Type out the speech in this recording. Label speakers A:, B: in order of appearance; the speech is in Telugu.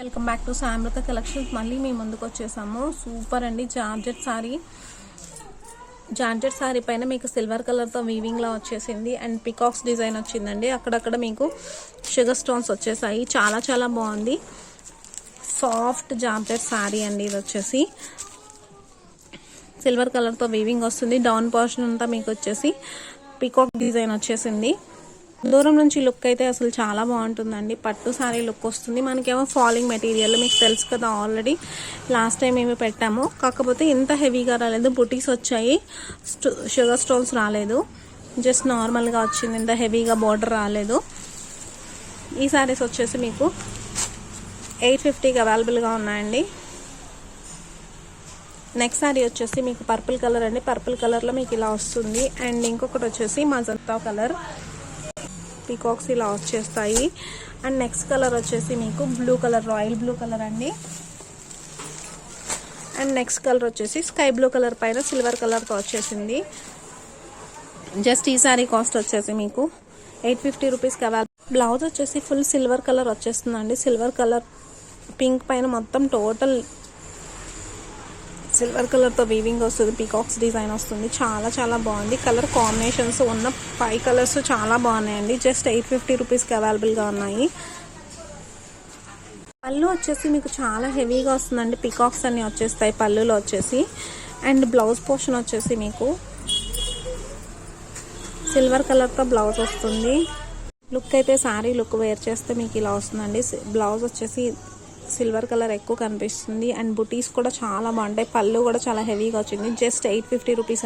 A: Welcome back to సామృత collections. మళ్ళీ మేము ముందుకు వచ్చేసాము. సూపర్ అండి. జార్జెట్ సారీ పైన మీకు సిల్వర్ కలర్తో వీవింగ్లా వచ్చేసింది అండ్ పికాక్స్ డిజైన్ వచ్చిందండి. అక్కడక్కడ మీకు షుగర్ స్టోన్స్ వచ్చేసాయి. చాలా చాలా బాగుంది. సాఫ్ట్ జార్జెట్ సారీ అండి. ఇది వచ్చేసి సిల్వర్ కలర్తో వీవింగ్ వస్తుంది. డౌన్ పోర్షన్ అంతా మీకు వచ్చేసి పికాక్ డిజైన్ వచ్చేసింది. దూరం నుంచి లుక్ అయితే అసలు చాలా బాగుంటుందండి. పట్టు సారీ లుక్ వస్తుంది. మనకేమో ఫాలింగ్ మెటీరియల్ మీకు తెలుసు కదా, ఆల్రెడీ లాస్ట్ టైం ఏమి పెట్టాము. కాకపోతే ఇంత హెవీగా రాలేదు. బుటీస్ వచ్చాయి, షుగర్ స్టోన్స్ రాలేదు. జస్ట్ నార్మల్గా వచ్చింది. ఇంత హెవీగా బార్డర్ రాలేదు. ఈ సారీస్ వచ్చేసి మీకు 850కి అవైలబుల్గా ఉన్నాయండి. నెక్స్ట్ సారీ వచ్చేసి మీకు పర్పుల్ కలర్ అండి. పర్పుల్ కలర్లో మీకు ఇలా వస్తుంది. అండ్ ఇంకొకటి వచ్చేసి మజంతా కలర్, పీకాక్స్ ఇలా వచ్చేస్తాయి. అండ్ నెక్స్ట్ కలర్ వచ్చేసి మీకు blue colour, royal blue colour అండి. అండ్ నెక్స్ట్ కలర్ వచ్చేసి స్కై బ్లూ కలర్ పైన సిల్వర్ కలర్తో వచ్చేసింది. జస్ట్ ఈ సారీ కాస్ట్ వచ్చేసి మీకు 850 రూపీస్కి అవైలబుల్. బ్లౌజ్ వచ్చేసి ఫుల్ సిల్వర్ కలర్ వచ్చేస్తుందండి. సిల్వర్ కలర్ పింక్ పైన మొత్తం టోటల్ సిల్వర్ కలర్తో వీవింగ్ వస్తుంది. పీకాక్స్ డిజైన్ వస్తుంది. చాలా చాలా బాగుంది. కలర్ కాంబినేషన్స్ ఉన్న 5 కలర్స్ చాలా బాగున్నాయండి. జస్ట్ 850 రూపీస్కి అవైలబుల్గా ఉన్నాయి. పళ్ళు వచ్చేసి మీకు చాలా హెవీగా వస్తుందండి. పీకాక్స్ అన్ని వచ్చేస్తాయి పళ్ళులో వచ్చేసి. అండ్ బ్లౌజ్ పోర్షన్ వచ్చేసి మీకు సిల్వర్ కలర్తో బ్లౌజ్ వస్తుంది. లుక్ అయితే శారీ లుక్ వేర్ చేస్తే మీకు ఇలా వస్తుందండి. బ్లౌజ్ వచ్చేసి సిల్వర్ కలర్ ఎక్కువ కనిపిస్తుంది. అండ్ బుటీస్ కూడా చాలా బాగుంటాయి. పళ్ళు కూడా చాలా హెవీగా వచ్చింది. Just 850 rupees.